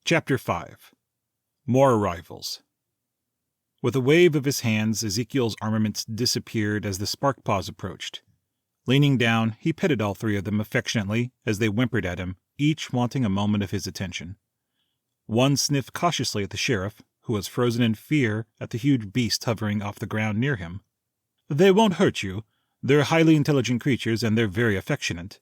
Chapter 5. More Arrivals. With a wave of his hands, Ezekiel's armaments disappeared as the spark paws approached. Leaning down, he petted all three of them affectionately as they whimpered at him, each wanting a moment of his attention. One sniffed cautiously at the sheriff, who was frozen in fear at the huge beast hovering off the ground near him. "They won't hurt you. They're highly intelligent creatures, and they're very affectionate."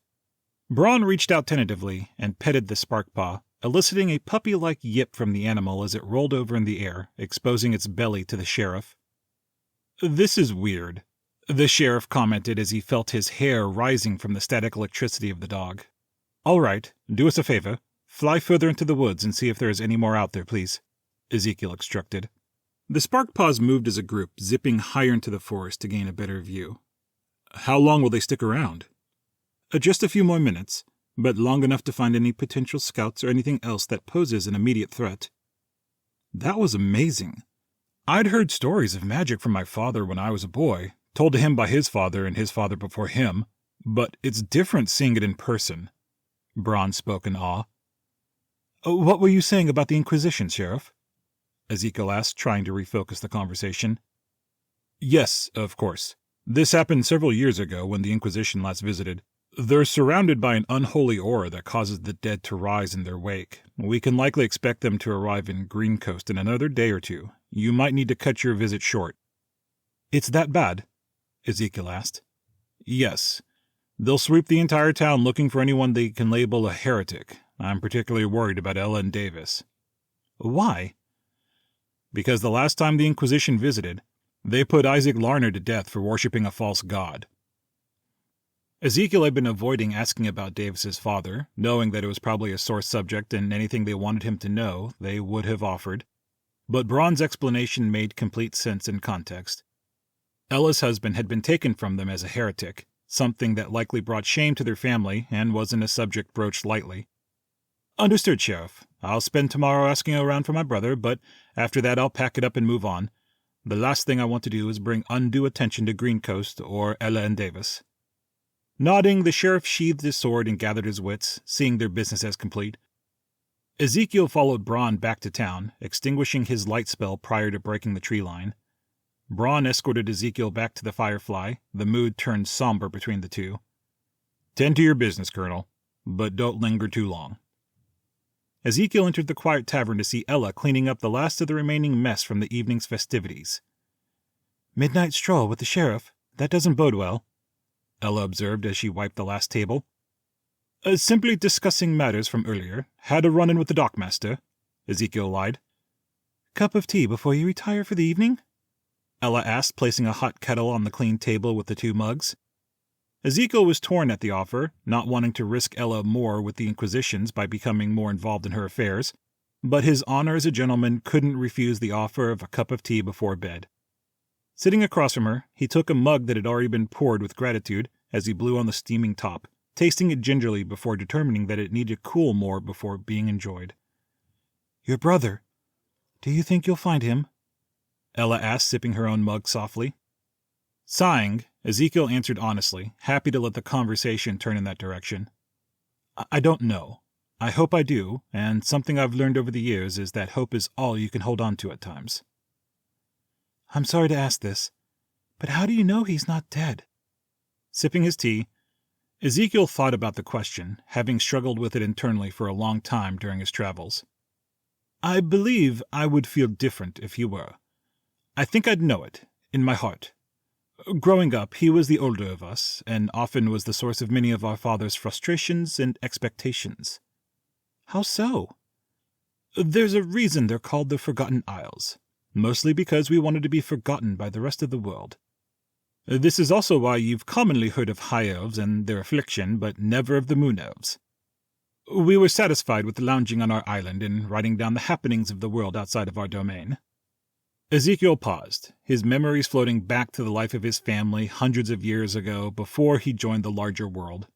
Braun reached out tentatively and petted the spark paw, eliciting a puppy-like yip from the animal as it rolled over in the air, exposing its belly to the sheriff. "This is weird," the sheriff commented as he felt his hair rising from the static electricity of the dog. "All right, do us a favor. Fly further into the woods and see if there is any more out there, please," Ezekiel instructed. The spark paws moved as a group, zipping higher into the forest to gain a better view. "How long will they stick around?" "Just a few more minutes, but long enough to find any potential scouts or anything else that poses an immediate threat." That was amazing. I'd heard stories of magic from my father when I was a boy, told to him by his father and his father before him, but it's different seeing it in person. Braun spoke in awe. "What were you saying about the Inquisition, Sheriff?" Ezekiel asked, trying to refocus the conversation. "Yes, of course. This happened several years ago when the Inquisition last visited. They're surrounded by an unholy aura that causes the dead to rise in their wake. We can likely expect them to arrive in Green Coast in another day or two. You might need to cut your visit short." "It's that bad?" Ezekiel asked. "Yes. They'll sweep the entire town looking for anyone they can label a heretic. I'm particularly worried about Ella and Davis." "Why?" "Because the last time the Inquisition visited, they put Isaac Larner to death for worshipping a false god." Ezekiel had been avoiding asking about Davis's father, knowing that it was probably a sore subject and anything they wanted him to know they would have offered. But Braun's explanation made complete sense in context. Ella's husband had been taken from them as a heretic, something that likely brought shame to their family and wasn't a subject broached lightly. "Understood, Sheriff. I'll spend tomorrow asking around for my brother, but after that I'll pack it up and move on. The last thing I want to do is bring undue attention to Green Coast or Ella and Davis." Nodding, the sheriff sheathed his sword and gathered his wits, seeing their business as complete. Ezekiel followed Braun back to town, extinguishing his light spell prior to breaking the tree line. Braun escorted Ezekiel back to the Firefly, the mood turned somber between the two. "Tend to your business, Colonel, but don't linger too long." Ezekiel entered the quiet tavern to see Ella cleaning up the last of the remaining mess from the evening's festivities. "Midnight stroll with the sheriff. That doesn't bode well," Ella observed as she wiped the last table. Simply discussing matters from earlier. Had a run-in with the dockmaster," Ezekiel lied. "Cup of tea before you retire for the evening?" Ella asked, placing a hot kettle on the clean table with the two mugs. Ezekiel was torn at the offer, not wanting to risk Ella more with the Inquisitions by becoming more involved in her affairs, but his honor as a gentleman couldn't refuse the offer of a cup of tea before bed. Sitting across from her, he took a mug that had already been poured with gratitude as he blew on the steaming top, tasting it gingerly before determining that it needed to cool more before being enjoyed. "Your brother. Do you think you'll find him?" Ella asked, sipping her own mug softly. Sighing, Ezekiel answered honestly, happy to let the conversation turn in that direction. "I don't know. I hope I do, and something I've learned over the years is that hope is all you can hold on to at times." "I'm sorry to ask this, but how do you know he's not dead?" Sipping his tea, Ezekiel thought about the question, having struggled with it internally for a long time during his travels. "I believe I would feel different if he were. I think I'd know it, in my heart. Growing up, he was the older of us, and often was the source of many of our father's frustrations and expectations." "How so?" "There's a reason they're called the Forgotten Isles, mostly because we wanted to be forgotten by the rest of the world. This is also why you've commonly heard of high elves and their affliction, but never of the moon elves. We were satisfied with lounging on our island and writing down the happenings of the world outside of our domain." Ezekiel paused, his memories floating back to the life of his family hundreds of years ago before he joined the larger world.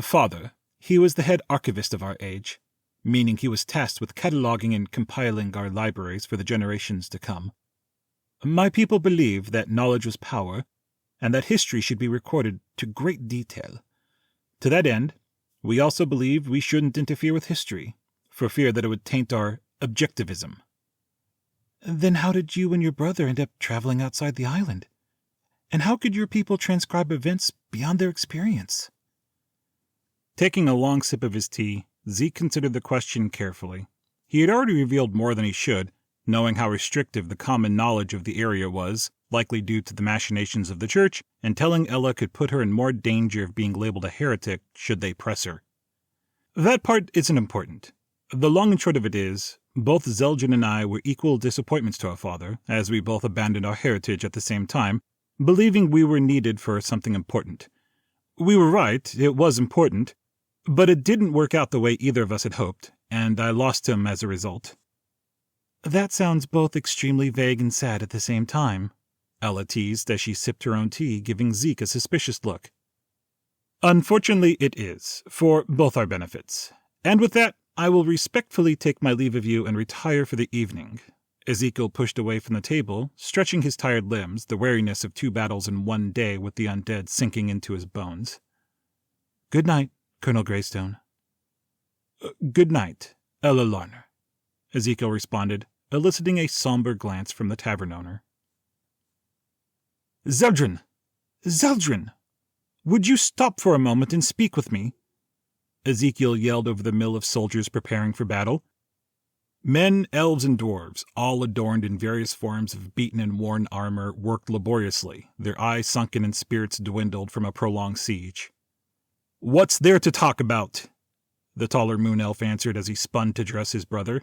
"Father, he was the head archivist of our age, meaning he was tasked with cataloging and compiling our libraries for the generations to come. My people believed that knowledge was power, and that history should be recorded to great detail. To that end, we also believed we shouldn't interfere with history, for fear that it would taint our objectivism. Then how did you and your brother end up traveling outside the island? And how could your people transcribe events beyond their experience? Taking a long sip of his tea, Zeke considered the question carefully. He had already revealed more than he should, knowing how restrictive the common knowledge of the area was, likely due to the machinations of the church, and telling Ella could put her in more danger of being labeled a heretic should they press her. That part isn't important. The long and short of it is, both Zeldrin and I were equal disappointments to our father, as we both abandoned our heritage at the same time, believing we were needed for something important. We were right, it was important, but it didn't work out the way either of us had hoped, and I lost him as a result. That sounds both extremely vague and sad at the same time, Ella teased as she sipped her own tea, giving Zeke a suspicious look. Unfortunately, it is, for both our benefits. And with that, I will respectfully take my leave of you and retire for the evening. Ezekiel pushed away from the table, stretching his tired limbs, the weariness of 2 battles in 1 day with the undead sinking into his bones. Good night, Colonel Graystone. Good night, Ella Larner, Ezekiel responded, eliciting a somber glance from the tavern owner. Zeldrin! Zeldrin! Would you stop for a moment and speak with me? Ezekiel yelled over the mill of soldiers preparing for battle. Men, elves, and dwarves, all adorned in various forms of beaten and worn armor, worked laboriously, their eyes sunken and spirits dwindled from a prolonged siege. What's there to talk about? The taller moon elf answered as he spun to address his brother.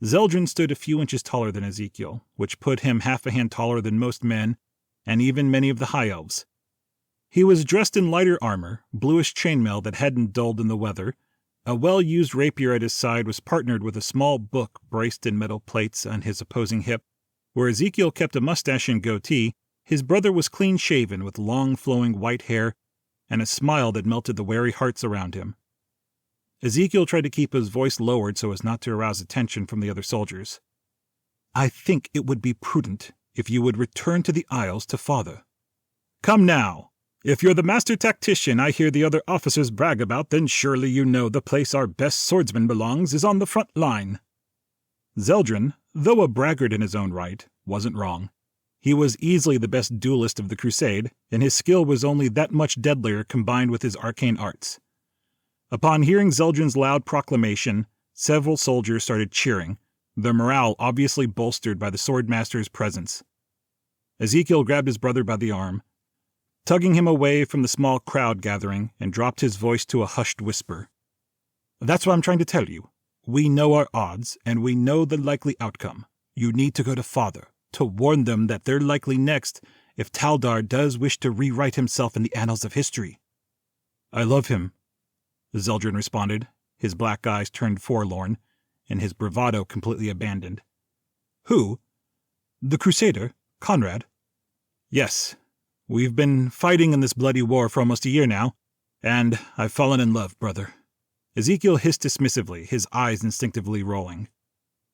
Zeldrin stood a few inches taller than Ezekiel, which put him half a hand taller than most men, and even many of the high elves. He was dressed in lighter armor, bluish chainmail that hadn't dulled in the weather. A well-used rapier at his side was partnered with a small book braced in metal plates on his opposing hip. Where Ezekiel kept a mustache and goatee, his brother was clean-shaven with long flowing white hair and a smile that melted the wary hearts around him. Ezekiel tried to keep his voice lowered so as not to arouse attention from the other soldiers. I think it would be prudent if you would return to the Isles to father. Come now! If you're the master tactician I hear the other officers brag about, then surely you know the place our best swordsman belongs is on the front line. Zeldrin, though a braggart in his own right, wasn't wrong. He was easily the best duelist of the crusade, and his skill was only that much deadlier combined with his arcane arts. Upon hearing Zeldrin's loud proclamation, several soldiers started cheering, their morale obviously bolstered by the swordmaster's presence. Ezekiel grabbed his brother by the arm, tugging him away from the small crowd gathering, and dropped his voice to a hushed whisper. That's what I'm trying to tell you. We know our odds, and we know the likely outcome. You need to go to father, to warn them that they're likely next if Tal'Dar does wish to rewrite himself in the annals of history. I love him, Zeldrin responded, his black eyes turned forlorn, and his bravado completely abandoned. Who? The Crusader, Conrad? Yes. We've been fighting in this bloody war for almost a year now, and I've fallen in love, brother. Ezekiel hissed dismissively, his eyes instinctively rolling.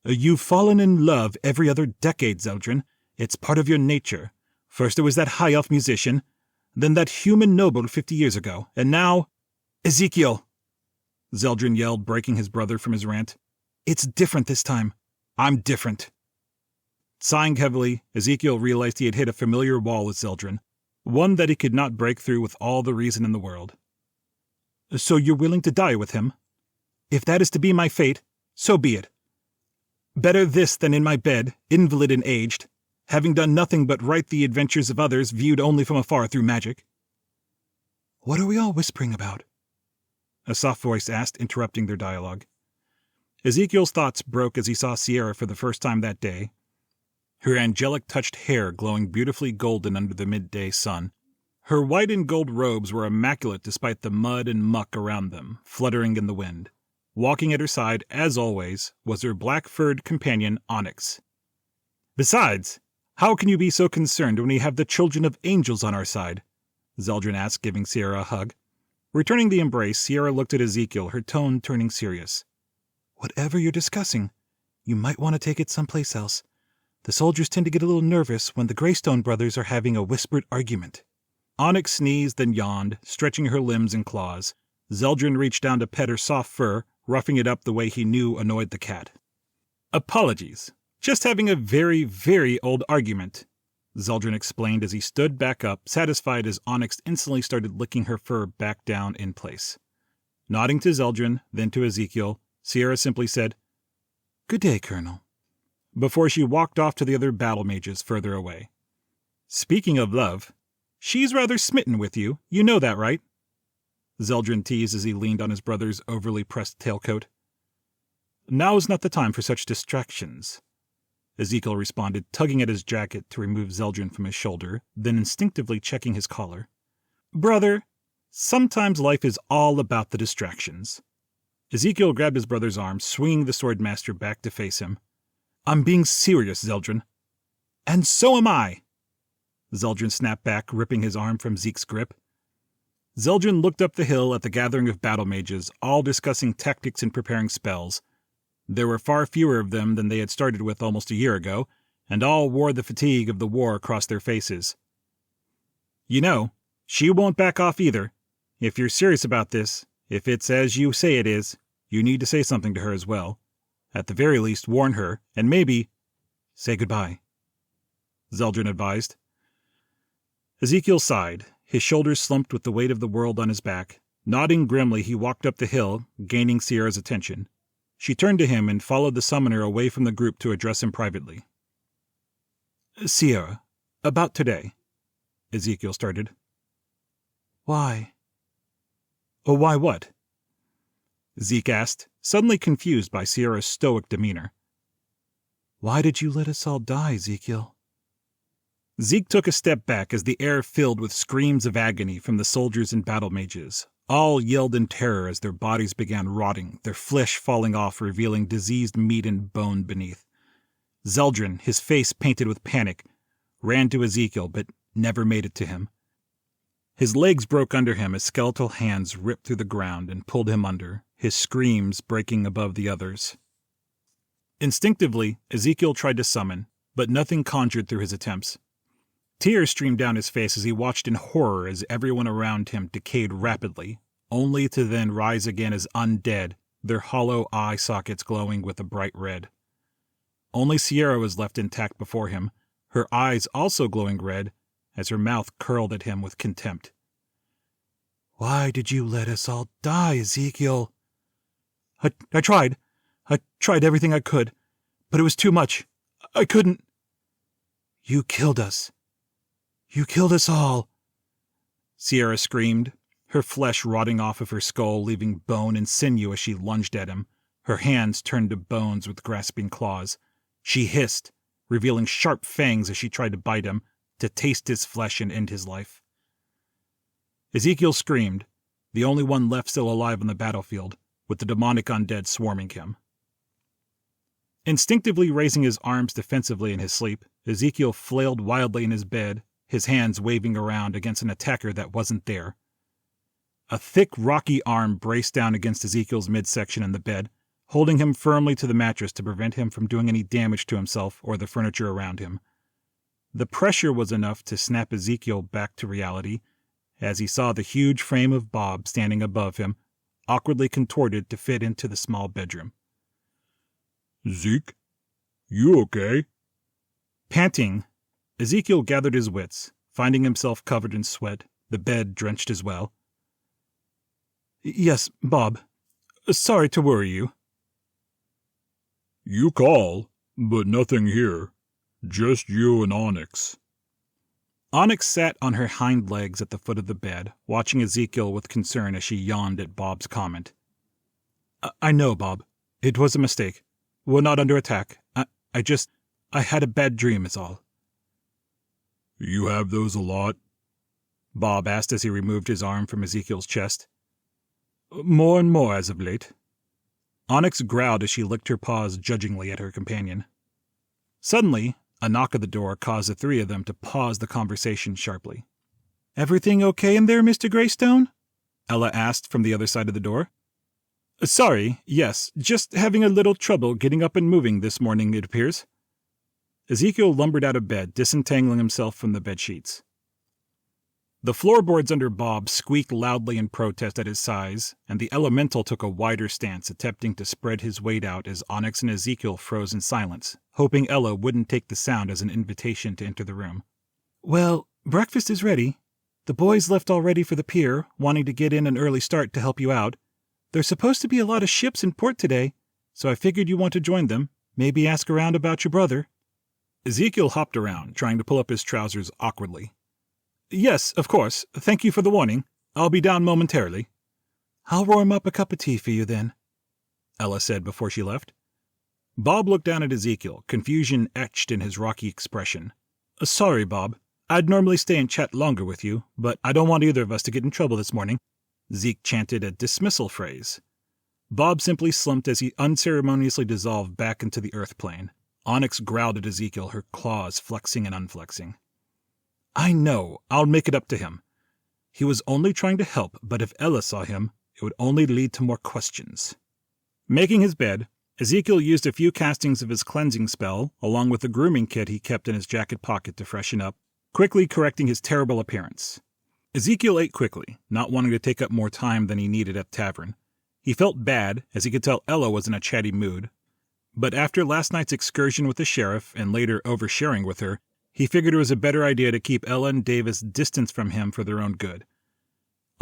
You've fallen in love every other decade, Zeldrin. It's part of your nature. First it was that high elf musician, then that human noble 50 years ago, and now... Ezekiel! Zeldrin yelled, breaking his brother from his rant. It's different this time. I'm different. Sighing heavily, Ezekiel realized he had hit a familiar wall with Zeldrin, one that he could not break through with all the reason in the world. So you're willing to die with him? If that is to be my fate, so be it. Better this than in my bed, invalid and aged, having done nothing but write the adventures of others viewed only from afar through magic. What are we all whispering about? A soft voice asked, interrupting their dialogue. Ezekiel's thoughts broke as he saw Sierra for the first time that day, her angelic-touched hair glowing beautifully golden under the midday sun. Her white and gold robes were immaculate despite the mud and muck around them, fluttering in the wind. Walking at her side, as always, was her black-furred companion, Onyx. Besides, how can you be so concerned when we have the children of angels on our side? Zeldrin asked, giving Sierra a hug. Returning the embrace, Sierra looked at Ezekiel, her tone turning serious. Whatever you're discussing, you might want to take it someplace else. The soldiers tend to get a little nervous when the Graystone brothers are having a whispered argument. Onyx sneezed and yawned, stretching her limbs and claws. Zeldrin reached down to pet her soft fur, roughing it up the way he knew annoyed the cat. "Apologies. Just having a very, very old argument," Zeldrin explained as he stood back up, satisfied as Onyx instantly started licking her fur back down in place. Nodding to Zeldrin, then to Ezekiel, Sierra simply said, "Good day, Colonel," before she walked off to the other battle mages further away. "Speaking of love, she's rather smitten with you, you know that, right?" Zeldrin teased as he leaned on his brother's overly pressed tailcoat. "Now's not the time for such distractions," Ezekiel responded, tugging at his jacket to remove Zeldrin from his shoulder, then instinctively checking his collar. "Brother, sometimes life is all about the distractions." Ezekiel grabbed his brother's arm, swinging the Swordmaster back to face him. "I'm being serious, Zeldrin." "And so am I!" Zeldrin snapped back, ripping his arm from Zeke's grip. Zeldrin looked up the hill at the gathering of battle mages, all discussing tactics and preparing spells. There were far fewer of them than they had started with almost a year ago, and all wore the fatigue of the war across their faces. "You know, she won't back off either. If you're serious about this, if it's as you say it is, you need to say something to her as well. At the very least, warn her, and maybe—" "Say goodbye," Zeldrin advised. Ezekiel sighed, his shoulders slumped with the weight of the world on his back. Nodding grimly, he walked up the hill, gaining Sierra's attention. She turned to him and followed the summoner away from the group to address him privately. "Sierra, about today," Ezekiel started. "Why?" "Oh, why what?" Zeke asked, suddenly confused by Sierra's stoic demeanor. "Why did you let us all die, Ezekiel?" Zeke took a step back as the air filled with screams of agony from the soldiers and battle mages. All yelled in terror as their bodies began rotting, their flesh falling off, revealing diseased meat and bone beneath. Zeldrin, his face painted with panic, ran to Ezekiel but never made it to him. His legs broke under him as skeletal hands ripped through the ground and pulled him under, his screams breaking above the others. Instinctively, Ezekiel tried to summon, but nothing conjured through his attempts. Tears streamed down his face as he watched in horror as everyone around him decayed rapidly, only to then rise again as undead, their hollow eye sockets glowing with a bright red. Only Sierra was left intact before him, her eyes also glowing red, as her mouth curled at him with contempt. "Why did you let us all die, Ezekiel?" I tried. I tried everything I could, but it was too much. I couldn't." "You killed us. You killed us all," Sierra screamed, her flesh rotting off of her skull, leaving bone and sinew as she lunged at him, her hands turned to bones with grasping claws. She hissed, revealing sharp fangs as she tried to bite him, to taste his flesh and end his life. Ezekiel screamed, the only one left still alive on the battlefield, with the demonic undead swarming him. Instinctively raising his arms defensively in his sleep, Ezekiel flailed wildly in his bed, his hands waving around against an attacker that wasn't there. A thick, rocky arm braced down against Ezekiel's midsection in the bed, holding him firmly to the mattress to prevent him from doing any damage to himself or the furniture around him. The pressure was enough to snap Ezekiel back to reality, as he saw the huge frame of Bob standing above him, awkwardly contorted to fit into the small bedroom. "Zeke, you okay?" Panting, Ezekiel gathered his wits, finding himself covered in sweat, the bed drenched as well. "Yes, Bob. Sorry to worry you." "You call, but nothing here. Just you and Onyx." Onyx sat on her hind legs at the foot of the bed, watching Ezekiel with concern as she yawned at Bob's comment. I know, Bob. It was a mistake. We're not under attack. I had a bad dream is all." "You have those a lot?" Bob asked as he removed his arm from Ezekiel's chest. "More and more as of late." Onyx growled as she licked her paws judgingly at her companion. Suddenly, a knock at the door caused the three of them to pause the conversation sharply. "Everything okay in there, Mr. Graystone?" Ella asked from the other side of the door. "Sorry, yes, just having a little trouble getting up and moving this morning, it appears." Ezekiel lumbered out of bed, disentangling himself from the bedsheets. The floorboards under Bob squeaked loudly in protest at his size, and the elemental took a wider stance, attempting to spread his weight out as Onyx and Ezekiel froze in silence, hoping Ella wouldn't take the sound as an invitation to enter the room. Well, breakfast is ready. The boys left already for the pier, wanting to get in an early start to help you out. There's supposed to be a lot of ships in port today, so I figured you want to join them, maybe ask around about your brother. Ezekiel hopped around, trying to pull up his trousers awkwardly. Yes, of course. Thank you for the warning. I'll be down momentarily. I'll warm up a cup of tea for you then, Ella said before she left. Bob looked down at Ezekiel, confusion etched in his rocky expression. Sorry, Bob. I'd normally stay and chat longer with you, but I don't want either of us to get in trouble this morning. Zeke chanted a dismissal phrase. Bob simply slumped as he unceremoniously dissolved back into the earth plane. Onyx growled at Ezekiel, her claws flexing and unflexing. I know, I'll make it up to him. He was only trying to help, but if Ella saw him, it would only lead to more questions. Making his bed, Ezekiel used a few castings of his cleansing spell, along with the grooming kit he kept in his jacket pocket to freshen up, quickly correcting his terrible appearance. Ezekiel ate quickly, not wanting to take up more time than he needed at the tavern. He felt bad, as he could tell Ella was in a chatty mood. But after last night's excursion with the sheriff and later oversharing with her, he figured it was a better idea to keep Ella and Davis distanced from him for their own good.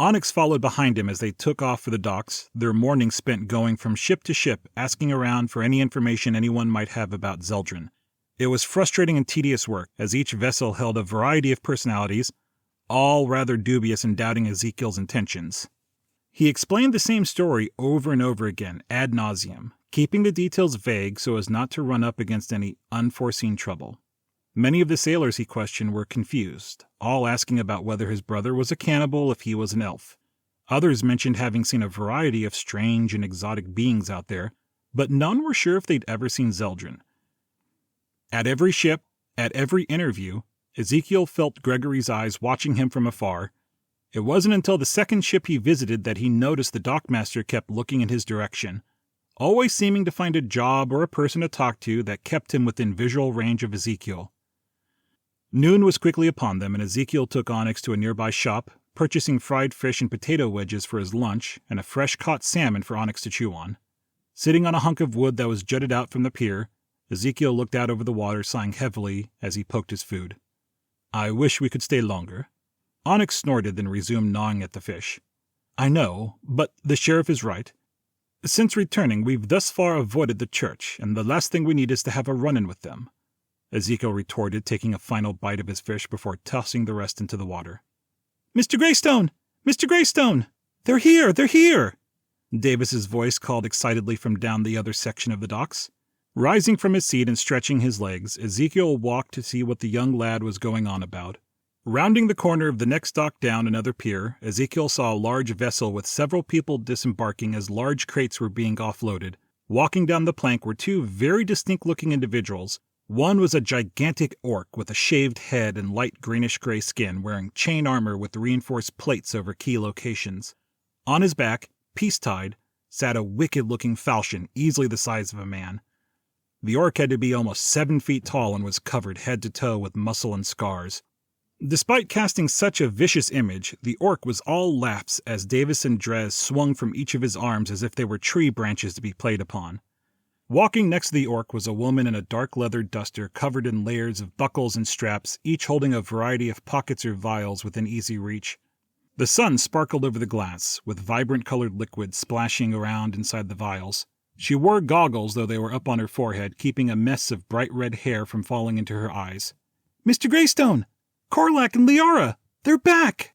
Onyx followed behind him as they took off for the docks, their morning spent going from ship to ship, asking around for any information anyone might have about Zeldrin. It was frustrating and tedious work, as each vessel held a variety of personalities, all rather dubious and doubting Ezekiel's intentions. He explained the same story over and over again, ad nauseum, keeping the details vague so as not to run up against any unforeseen trouble. Many of the sailors he questioned were confused, all asking about whether his brother was a cannibal if he was an elf. Others mentioned having seen a variety of strange and exotic beings out there, but none were sure if they'd ever seen Zeldrin. At every ship, at every interview, Ezekiel felt Gregory's eyes watching him from afar. It wasn't until the second ship he visited that he noticed the dockmaster kept looking in his direction, always seeming to find a job or a person to talk to that kept him within visual range of Ezekiel. Noon was quickly upon them, and Ezekiel took Onyx to a nearby shop, purchasing fried fish and potato wedges for his lunch and a fresh-caught salmon for Onyx to chew on. Sitting on a hunk of wood that was jutted out from the pier, Ezekiel looked out over the water, sighing heavily as he poked his food. I wish we could stay longer. Onyx snorted, then resumed gnawing at the fish. I know, but the sheriff is right. Since returning, we've thus far avoided the church, and the last thing we need is to have a run-in with them, Ezekiel retorted, taking a final bite of his fish before tossing the rest into the water. Mr. Graystone! Mr. Graystone! They're here! They're here! Davis's voice called excitedly from down the other section of the docks. Rising from his seat and stretching his legs, Ezekiel walked to see what the young lad was going on about. Rounding the corner of the next dock down another pier, Ezekiel saw a large vessel with several people disembarking as large crates were being offloaded. Walking down the plank were two very distinct-looking individuals. One was a gigantic orc with a shaved head and light greenish-gray skin, wearing chain armor with reinforced plates over key locations. On his back, peace-tied, sat a wicked-looking falchion, easily the size of a man. The orc had to be almost 7 feet tall and was covered head to toe with muscle and scars. Despite casting such a vicious image, the orc was all laughs as Davis and Drez swung from each of his arms as if they were tree branches to be played upon. Walking next to the orc was a woman in a dark leather duster covered in layers of buckles and straps, each holding a variety of pockets or vials within easy reach. The sun sparkled over the glass, with vibrant colored liquid splashing around inside the vials. She wore goggles, though they were up on her forehead, keeping a mess of bright red hair from falling into her eyes. Mr. Graystone! Corlac and Liara! They're back!